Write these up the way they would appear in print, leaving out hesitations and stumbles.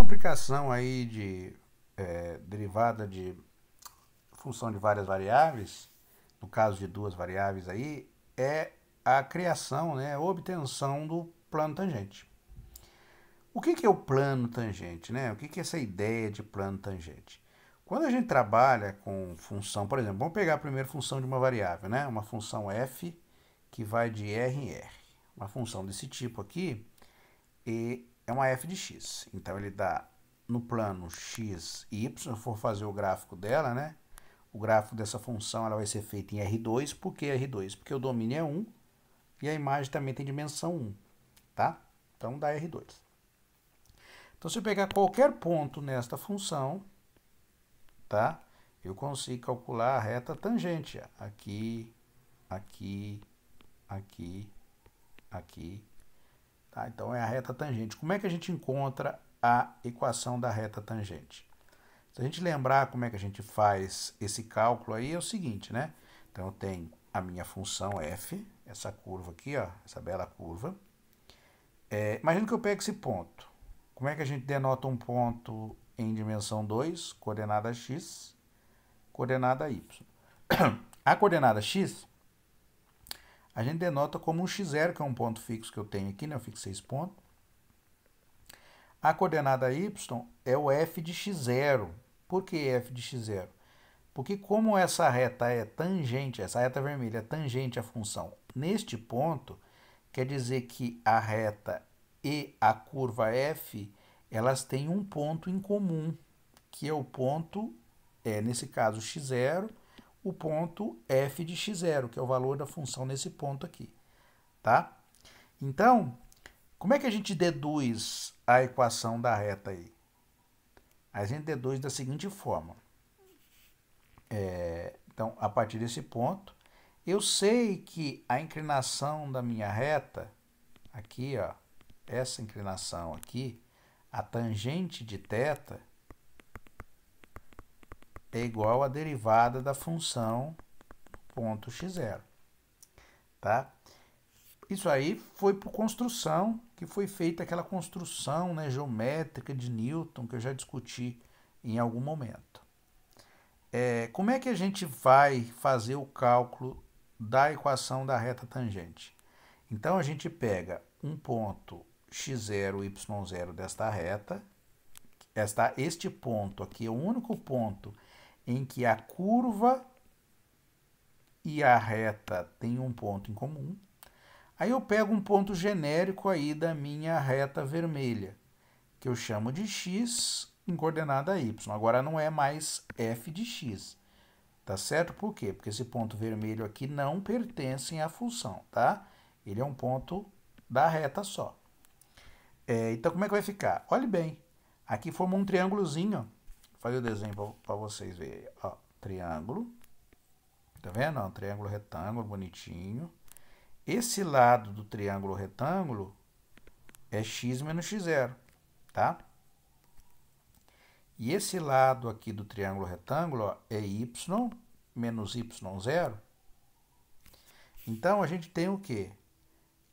Uma aplicação aí de derivada de função de várias variáveis, no caso de duas variáveis aí, é a criação, né, a obtenção do plano tangente. O que é o plano tangente, né? O que é essa ideia de plano tangente? Quando a gente trabalha com função, por exemplo, vamos pegar a primeira função de uma variável, né? Uma função f que vai de r em r. Uma função desse tipo aqui é uma f de x. Então ele dá no plano x e y, se eu for fazer o gráfico dela, né? O gráfico dessa função ela vai ser feito em R2. Por que R2? Porque o domínio é 1 e a imagem também tem dimensão 1, tá? Então dá R2. Então se eu pegar qualquer ponto nesta função, tá? Eu consigo calcular a reta tangente. Aqui, aqui, aqui, aqui. Tá? Então é a reta tangente. Como é que a gente encontra a equação da reta tangente? Se a gente lembrar como é que a gente faz esse cálculo aí, é o seguinte, né? Então eu tenho a minha função f, essa curva aqui, ó, essa bela curva. Imagina que eu pego esse ponto. Como é que a gente denota um ponto em dimensão 2? Coordenada x, coordenada y. A coordenada x, a gente denota como um x0, que é um ponto fixo que eu tenho aqui, né? Eu fixei esse ponto. A coordenada y é o f de x0. Por que f de x0? Porque como essa reta é tangente, essa reta vermelha é tangente à função neste ponto, quer dizer que a reta e a curva f, elas têm um ponto em comum, que é o ponto, nesse caso x0, o ponto f de x0, que é o valor da função nesse ponto aqui, tá? Então, como é que a gente deduz a equação da reta aí? A gente deduz da seguinte forma. Então, a partir desse ponto, eu sei que a inclinação da minha reta, aqui, ó, essa inclinação aqui, a tangente de θ, é igual à derivada da função ponto x0, tá? Isso aí foi por construção, que foi feita aquela construção, né, geométrica de Newton, que eu já discuti em algum momento. Como é que a gente vai fazer o cálculo da equação da reta tangente? Então, a gente pega um ponto x0, y0 desta reta. Este ponto aqui é o único ponto em que a curva e a reta têm um ponto em comum. Aí eu pego um ponto genérico aí da minha reta vermelha, que eu chamo de x em coordenada y. Agora não é mais f de x, tá certo? Por quê? Porque esse ponto vermelho aqui não pertence à função, tá? Ele é um ponto da reta só. Então como é que vai ficar? Olhe bem, aqui formou um triângulozinho, ó. Vou fazer o desenho para vocês verem. Ó, triângulo, tá vendo? Ó, um triângulo retângulo, bonitinho. Esse lado do triângulo retângulo é x menos x0, tá? E esse lado aqui do triângulo retângulo, ó, é y menos y0. Então, a gente tem o quê?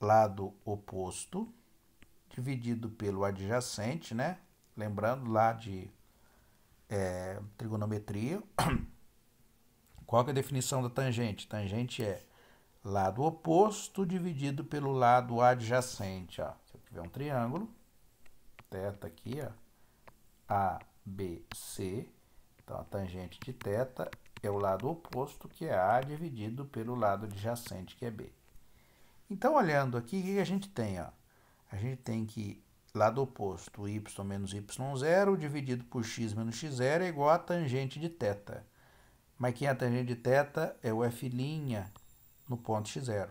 Lado oposto dividido pelo adjacente, né? Lembrando lá de trigonometria. Qual que é a definição da tangente? Tangente é lado oposto dividido pelo lado adjacente. Ó. Se eu tiver um triângulo, θ aqui, ó, ABC, então a tangente de θ é o lado oposto, que é A, dividido pelo lado adjacente, que é B. Então, olhando aqui, o que a gente tem? Ó? A gente tem que lado oposto, y menos y0, dividido por x menos x0, é igual a tangente de θ. Mas quem é a tangente de θ é o f' no ponto x0.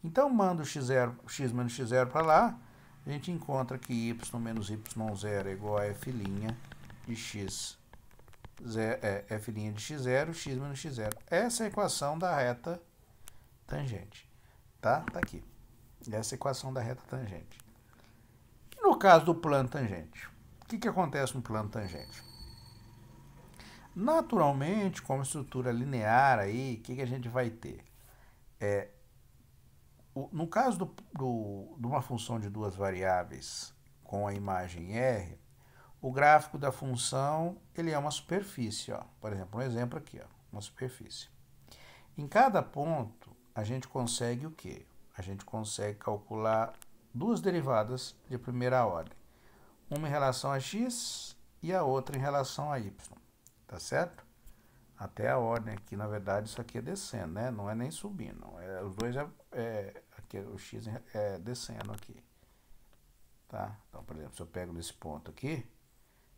Então, manda o x0, x menos x0 para lá, a gente encontra que y menos y0 é igual a f' de x, f' de x0, x menos x0. Essa é a equação da reta tangente. Tá? Tá aqui. Essa é a equação da reta tangente. E no caso do plano tangente? O que acontece no plano tangente? Naturalmente, como estrutura linear aí, o que a gente vai ter? No caso de uma função de duas variáveis com a imagem R, o gráfico da função, ele é uma superfície, ó. Por exemplo, um exemplo aqui, ó, uma superfície. Em cada ponto, a gente consegue o quê? A gente consegue calcular duas derivadas de primeira ordem. Uma em relação a x e a outra em relação a y. Tá certo? Até a ordem aqui, na verdade, isso aqui é descendo, né? Não é nem subindo. Os dois aqui, o x é descendo aqui. Tá? Então, por exemplo, se eu pego nesse ponto aqui,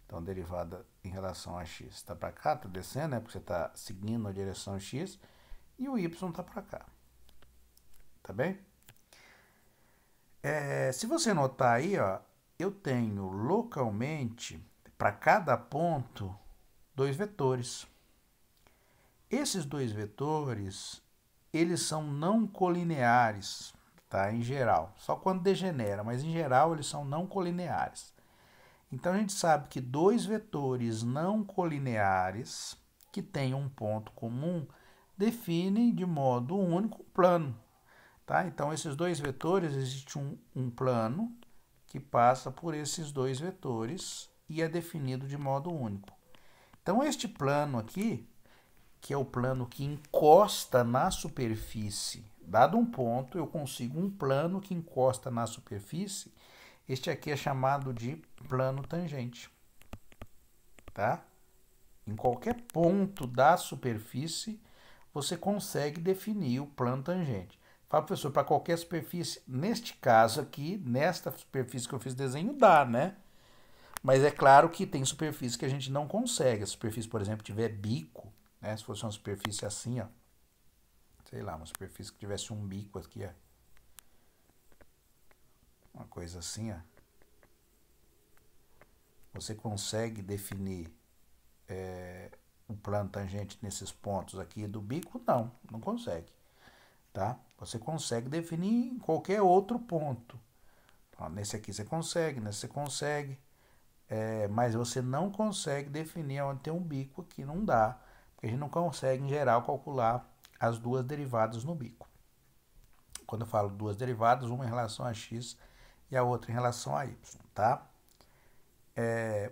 então a derivada em relação a x está para cá, está descendo, né? Porque você está seguindo a direção x, e o y está para cá. Tá bem? Se você notar aí, ó, eu tenho localmente, para cada ponto, dois vetores. Esses dois vetores, eles são não colineares, tá? Em geral. Só quando degenera, mas em geral eles são não colineares. Então a gente sabe que dois vetores não colineares que têm um ponto comum definem de modo único um plano. Tá? Então esses dois vetores, existe um plano que passa por esses dois vetores e é definido de modo único. Então este plano aqui, que é o plano que encosta na superfície, dado um ponto, eu consigo um plano que encosta na superfície. Este aqui é chamado de plano tangente. Tá? Em qualquer ponto da superfície, você consegue definir o plano tangente. Fala, professor, para qualquer superfície, neste caso aqui, nesta superfície que eu fiz desenho, dá, né? Mas é claro que tem superfície que a gente não consegue. A superfície, por exemplo, tiver bico, né? Se fosse uma superfície assim, ó. Sei lá, uma superfície que tivesse um bico aqui, ó. Uma coisa assim, ó. Você consegue definir o plano tangente nesses pontos aqui do bico? Não, não consegue. Tá? Você consegue definir em qualquer outro ponto. Ó, nesse aqui você consegue, nesse você consegue. Mas você não consegue definir onde tem um bico aqui, não dá. Porque a gente não consegue, em geral, calcular as duas derivadas no bico. Quando eu falo duas derivadas, uma em relação a x e a outra em relação a y, tá?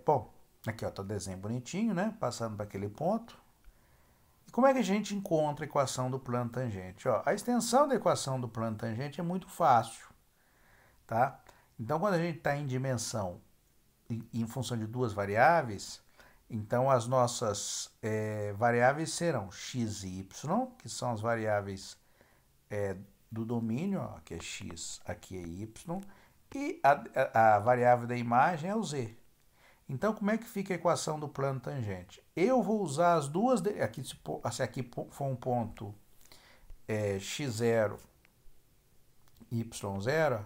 Bom, aqui ó, tá o desenho bonitinho, né? Passando para aquele ponto. E como é que a gente encontra a equação do plano tangente? Ó, a extensão da equação do plano tangente é muito fácil, tá? Então, quando a gente está em dimensão em função de duas variáveis, então as nossas variáveis serão x e y, que são as variáveis do domínio, ó, aqui é x, aqui é y, e a variável da imagem é o z. Então, como é que fica a equação do plano tangente? Eu vou usar as duas, se aqui for um ponto x0, y0,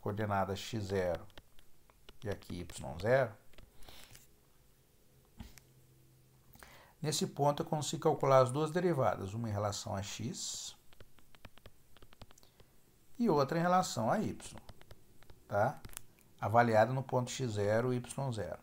coordenada x0 e aqui y0, nesse ponto eu consigo calcular as duas derivadas, uma em relação a x e outra em relação a y, tá? Avaliada no ponto x0 e y0.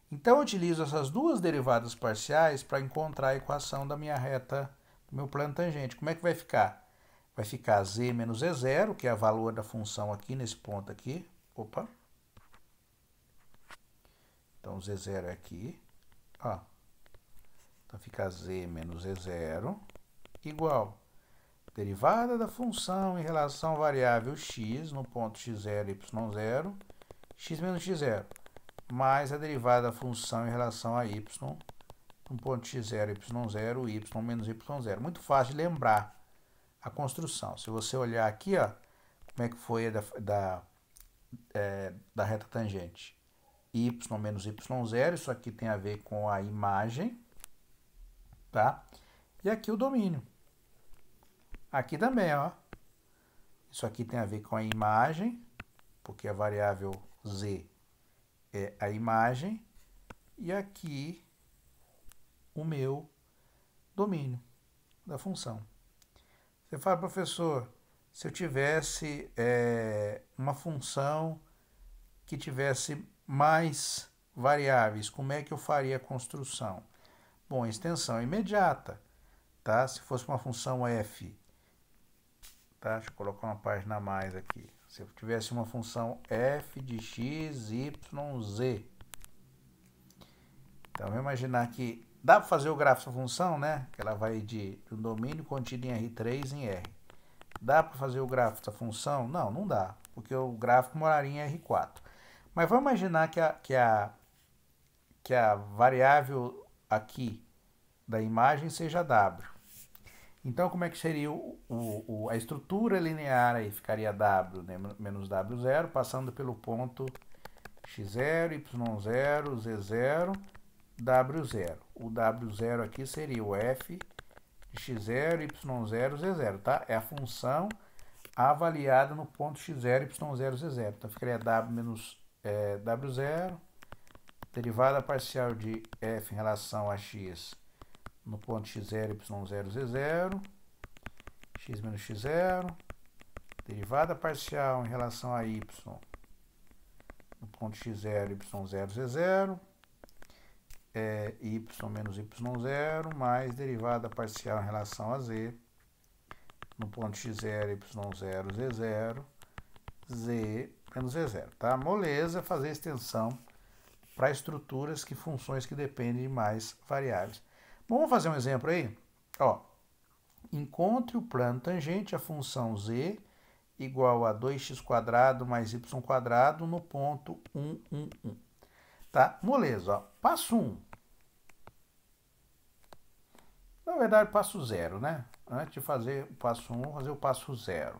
Então, eu utilizo essas duas derivadas parciais para encontrar a equação da minha reta, do meu plano tangente. Como é que vai ficar? Vai ficar z menos e0, que é o valor da função aqui, nesse ponto aqui. Opa! Então, z0 é aqui. Ó. Então, fica z menos e0 igual derivada da função em relação à variável x no ponto x0 e y0, x menos x0, mais a derivada da função em relação a y no ponto x0 e y0, y menos y0. Muito fácil de lembrar a construção. Se você olhar aqui, ó, como é que foi da reta tangente. Y menos y0, isso aqui tem a ver com a imagem, tá? E aqui o domínio. Aqui também, ó. Isso aqui tem a ver com a imagem, porque a variável z é a imagem. E aqui o meu domínio da função. Você fala, professor, se eu tivesse uma função que tivesse mais variáveis, como é que eu faria a construção? Bom, extensão imediata, tá? Se fosse uma função f, tá? Deixa eu colocar uma página a mais aqui. Se eu tivesse uma função f de x, y, z, Então, vamos imaginar que dá para fazer o gráfico da função, né? Que ela vai de um domínio contido em R3 em R. Dá para fazer o gráfico da função? Não, não dá, porque o gráfico moraria em R4. Mas vamos imaginar que a variável aqui da imagem seja W. Então, como é que seria a estrutura linear aí? Ficaria W, né, menos W0, passando pelo ponto x0, y0, z0, w0. O w0 aqui seria o f de x0, y0, z0, tá? É a função avaliada no ponto x0, y0, z0. Então, ficaria w menos w0, derivada parcial de f em relação a x no ponto x0, y0, z0, x menos x0, derivada parcial em relação a y no ponto x0, y0, z0, y menos y0, mais derivada parcial em relação a z no ponto x0, y0, z0, z menos z0, tá? Moleza fazer extensão para estruturas que funções que dependem de mais variáveis. Bom, vamos fazer um exemplo aí? Ó, encontre o plano tangente à função z igual a 2x² mais y² no ponto 1, 1, 1. Tá? Moleza, ó. Passo 1. Na verdade, passo 0, né? Antes de fazer o passo 1, vou fazer o passo 0.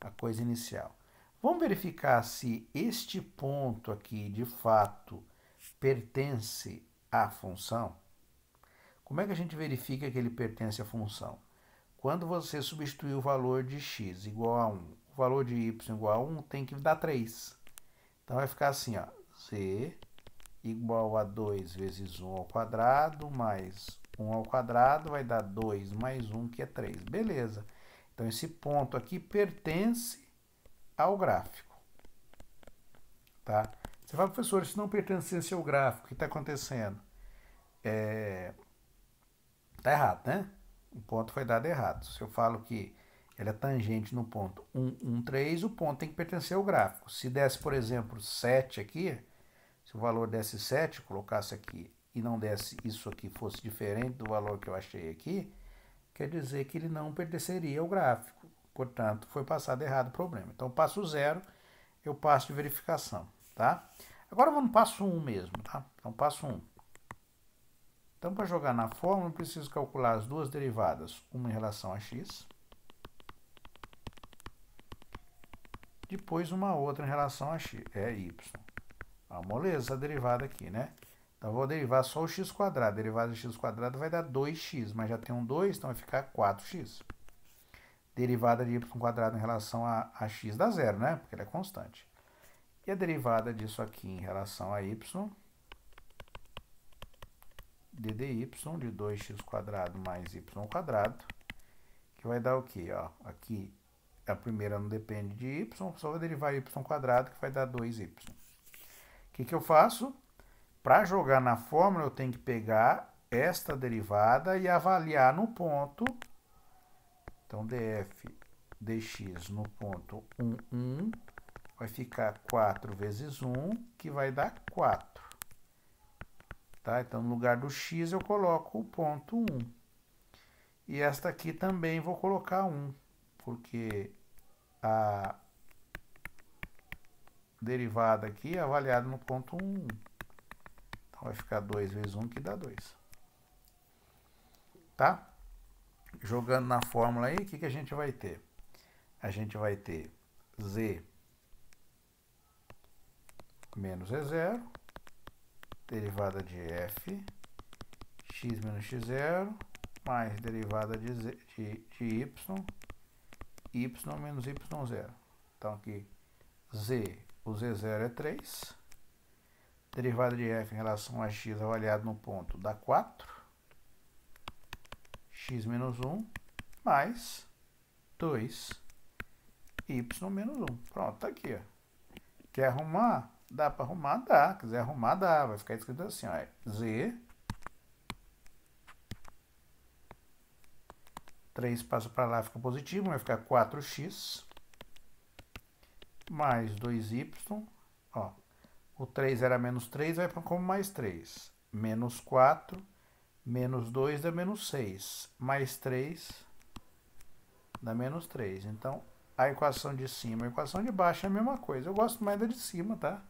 A coisa inicial. Vamos verificar se este ponto aqui, de fato, pertence à função. Como é que a gente verifica que ele pertence à função? Quando você substituir o valor de x igual a 1, o valor de y igual a 1 tem que dar 3. Então vai ficar assim, ó, z igual a 2 vezes 1 ao quadrado mais 1 ao quadrado vai dar 2 mais 1, que é 3. Beleza. Então esse ponto aqui pertence ao gráfico. Tá? Você fala, professor, se não pertencesse ao gráfico, o que está acontecendo? Está errado, né? O ponto foi dado errado. Se eu falo que ela é tangente no ponto 1, 1, 3, o ponto tem que pertencer ao gráfico. Se desse, por exemplo, 7 aqui, se o valor desse 7, colocasse aqui, e não desse isso aqui, fosse diferente do valor que eu achei aqui, quer dizer que ele não pertenceria ao gráfico. Portanto, foi passado errado o problema. Então, passo 0, eu passo de verificação, tá? Agora vamos no passo 1 mesmo, tá? Então, passo 1. Então, para jogar na fórmula, eu preciso calcular as duas derivadas, uma em relação a x, depois uma outra em relação a x, y. Moleza essa derivada aqui, né? Então, eu vou derivar só o x². Derivada de x² vai dar 2x, mas já tem um 2, então vai ficar 4x. Derivada de y² em relação a x dá 0, né? Porque ele é constante. E a derivada disso aqui em relação a y, dy de 2x² mais y², que vai dar o quê? Ó, aqui a primeira não depende de y, só vou derivar y², que vai dar 2y. O que eu faço? Para jogar na fórmula, eu tenho que pegar esta derivada e avaliar no ponto. Então, df dx no ponto 1, 1, vai ficar 4 vezes 1, que vai dar 4. Tá? Então, no lugar do x, eu coloco o ponto 1. E esta aqui também vou colocar 1, porque a derivada aqui é avaliada no ponto 1. Então, vai ficar 2 vezes 1, que dá 2. Tá? Jogando na fórmula aí, o que a gente vai ter? A gente vai ter z menos E0, derivada de f, x menos x0, mais derivada de y, y menos y0. Então, aqui, o z0 é 3. Derivada de f em relação a x avaliado no ponto dá 4. X menos 1 mais 2 y menos 1. Pronto, tá aqui. Ó. Quer arrumar? Dá para arrumar? Dá. Quiser arrumar, dá. Vai ficar escrito assim, ó, z. 3 passa para lá, fica positivo, vai ficar 4x mais 2y. Ó, o 3 era menos 3, vai para como mais 3. menos 4, menos 2 dá menos 6, mais 3 dá menos 3. Então, a equação de cima e a equação de baixo é a mesma coisa. Eu gosto mais da de cima, tá?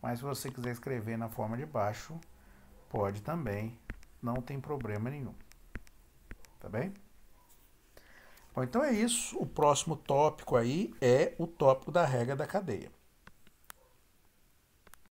Mas se você quiser escrever na forma de baixo, pode também, não tem problema nenhum. Tá bem? Bom, então é isso. O próximo tópico aí é o tópico da regra da cadeia.